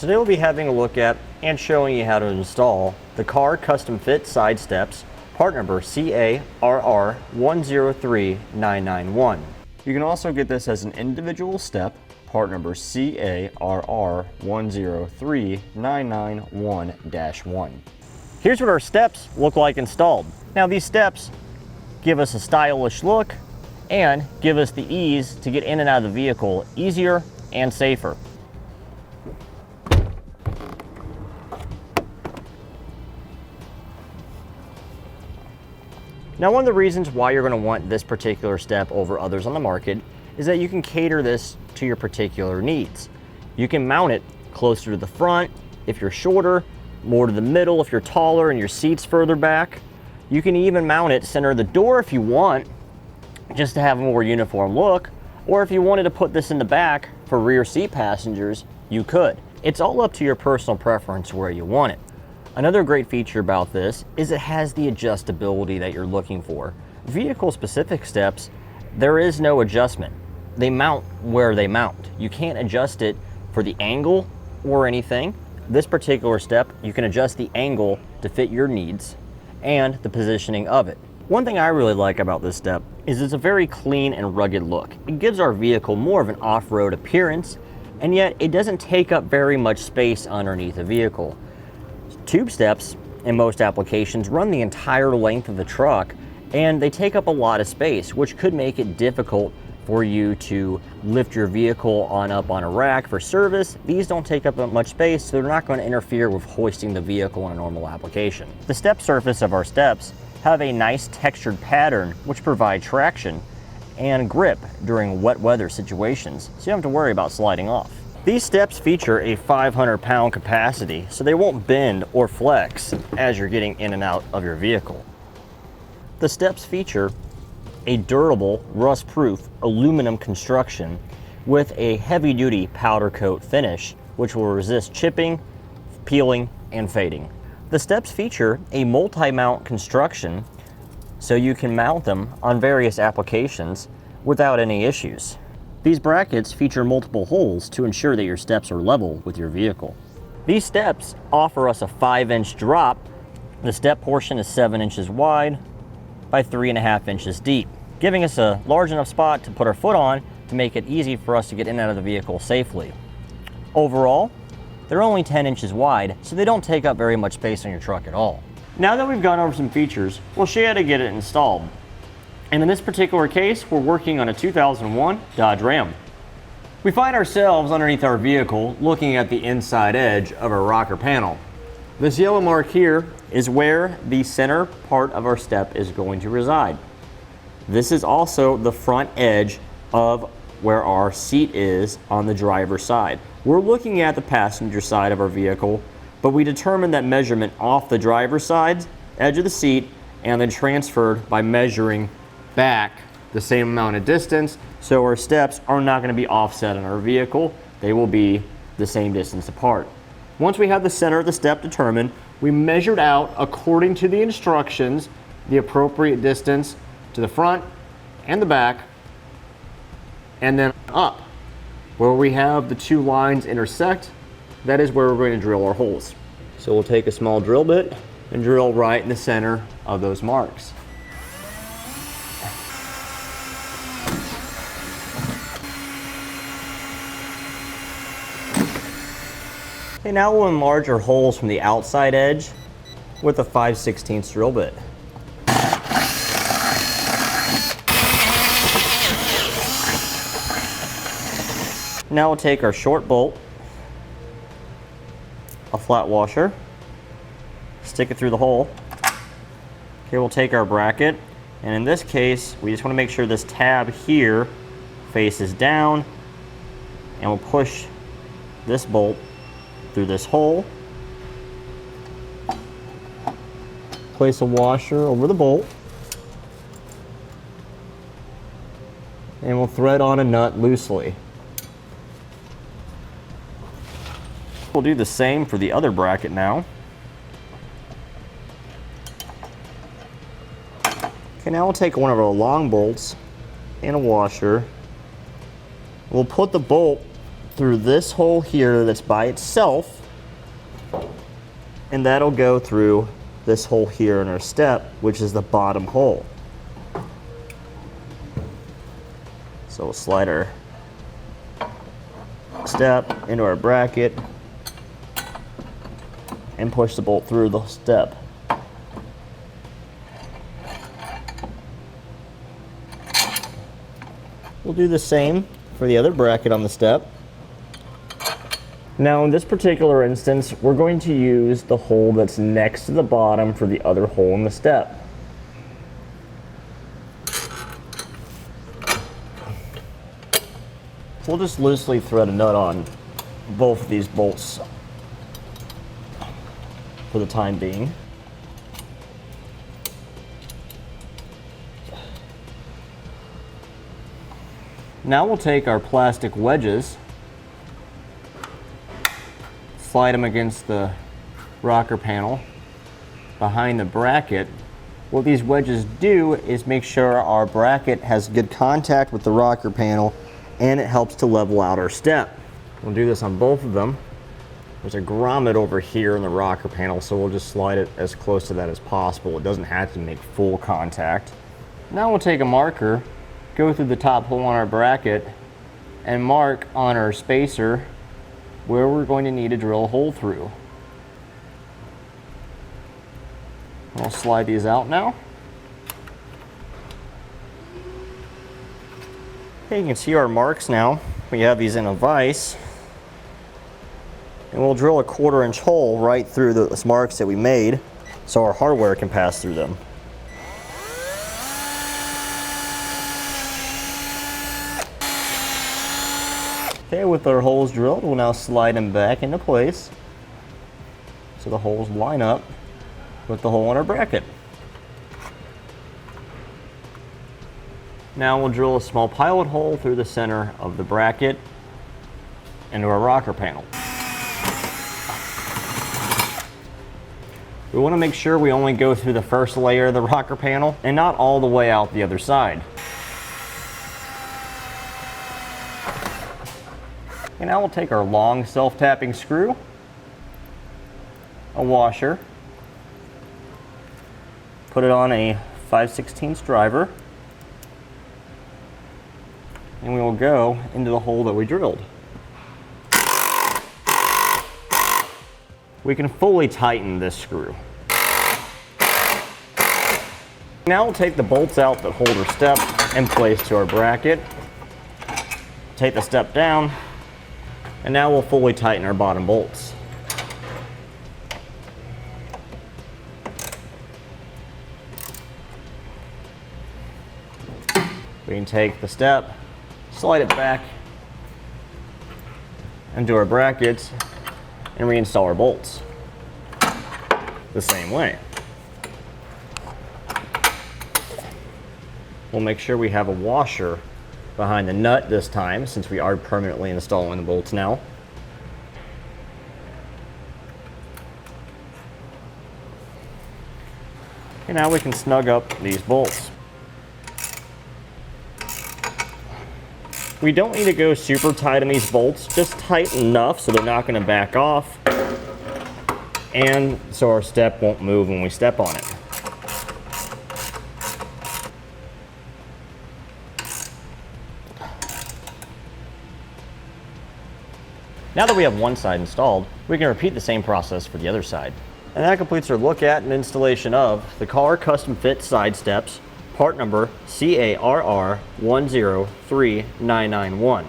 Today we'll be having a look at and showing you how to install the Carr Custom-Fit Side Steps, part number CARR103991. You can also get this as an individual step, part number CARR103991-1. Here's what our steps look like installed. Now these steps give us a stylish look and give us the ease to get in and out of the vehicle easier and safer. Now, one of the reasons why you're going to want this particular step over others on the market is that you can cater this to your particular needs. You can mount it closer to the front if you're shorter, more to the middle if you're taller and your seat's further back. You can even mount it center of the door if you want, just to have a more uniform look, or if you wanted to put this in the back for rear seat passengers, you could. It's all up to your personal preference where you want it. Another great feature about this is it has the adjustability that you're looking for. Vehicle-specific steps, there is no adjustment. They mount where they mount. You can't adjust it for the angle or anything. This particular step, you can adjust the angle to fit your needs and the positioning of it. One thing I really like about this step is it's a very clean and rugged look. It gives our vehicle more of an off-road appearance, and yet it doesn't take up very much space underneath the vehicle. Tube steps, in most applications, run the entire length of the truck, and they take up a lot of space, which could make it difficult for you to lift your vehicle up on a rack for service. These don't take up much space, so they're not going to interfere with hoisting the vehicle in a normal application. The step surface of our steps have a nice textured pattern which provide traction and grip during wet weather situations, so you don't have to worry about sliding off. These steps feature a 500-pound capacity, so they won't bend or flex as you're getting in and out of your vehicle. The steps feature a durable, rust-proof aluminum construction with a heavy-duty powder coat finish, which will resist chipping, peeling, and fading. The steps feature a multi-mount construction, so you can mount them on various applications without any issues. These brackets feature multiple holes to ensure that your steps are level with your vehicle. These steps offer us a 5-inch drop. The step portion is 7 inches wide by 3.5 inches deep, giving us a large enough spot to put our foot on to make it easy for us to get in and out of the vehicle safely. Overall, they're only 10 inches wide, so they don't take up very much space on your truck at all. Now that we've gone over some features, we'll show you how to get it installed. And in this particular case, we're working on a 2001 Dodge Ram. We find ourselves underneath our vehicle looking at the inside edge of our rocker panel. This yellow mark here is where the center part of our step is going to reside. This is also the front edge of where our seat is on the driver's side. We're looking at the passenger side of our vehicle, but we determined that measurement off the driver's side, edge of the seat, and then transferred by measuring back the same amount of distance, so our steps are not going to be offset on our vehicle. They will be the same distance apart. Once we have the center of the step determined, we measured out, according to the instructions, the appropriate distance to the front and the back, and then up. Where we have the two lines intersect, that is where we're going to drill our holes. So we'll take a small drill bit and drill right in the center of those marks. Okay, now we'll enlarge our holes from the outside edge with a 5/16 drill bit. Now we'll take our short bolt, a flat washer, stick it through the hole. Okay, we'll take our bracket, and in this case, we just want to make sure this tab here faces down, and we'll push this bolt through this hole. Place a washer over the bolt, and we'll thread on a nut loosely. We'll do the same for the other bracket now. Okay, now we'll take one of our long bolts and a washer. We'll put the bolt through this hole here that's by itself, and that'll go through this hole here in our step, which is the bottom hole. So we'll slide our step into our bracket and push the bolt through the step. We'll do the same for the other bracket on the step. Now in this particular instance, we're going to use the hole that's next to the bottom for the other hole in the step. We'll just loosely thread a nut on both of these bolts for the time being. Now we'll take our plastic wedges, slide them against the rocker panel behind the bracket. What these wedges do is make sure our bracket has good contact with the rocker panel, and it helps to level out our step. We'll do this on both of them. There's a grommet over here in the rocker panel, so we'll just slide it as close to that as possible. It doesn't have to make full contact. Now we'll take a marker, go through the top hole on our bracket, and mark on our spacer where we're going to need to drill a hole through. I'll slide these out now. Okay, you can see our marks now. We have these in a vise. And we'll drill a 1/4 inch hole right through those marks that we made so our hardware can pass through them. Okay, with our holes drilled, we'll now slide them back into place so the holes line up with the hole in our bracket. Now we'll drill a small pilot hole through the center of the bracket into our rocker panel. We want to make sure we only go through the first layer of the rocker panel and not all the way out the other side. And now we'll take our long self-tapping screw, a washer, put it on a 5/16 driver, and we will go into the hole that we drilled. We can fully tighten this screw. Now we'll take the bolts out that hold our step and place to our bracket. Take the step down, and now we'll fully tighten our bottom bolts. We can take the step, slide it back into our brackets, and reinstall our bolts the same way. We'll make sure we have a washer behind the nut this time, since we are permanently installing the bolts now. And now we can snug up these bolts. We don't need to go super tight on these bolts, just tight enough so they're not going to back off, and so our step won't move when we step on it. Now that we have one side installed, we can repeat the same process for the other side. And that completes our look at and installation of the Carr Custom-Fit Side Steps, part number CARR103991.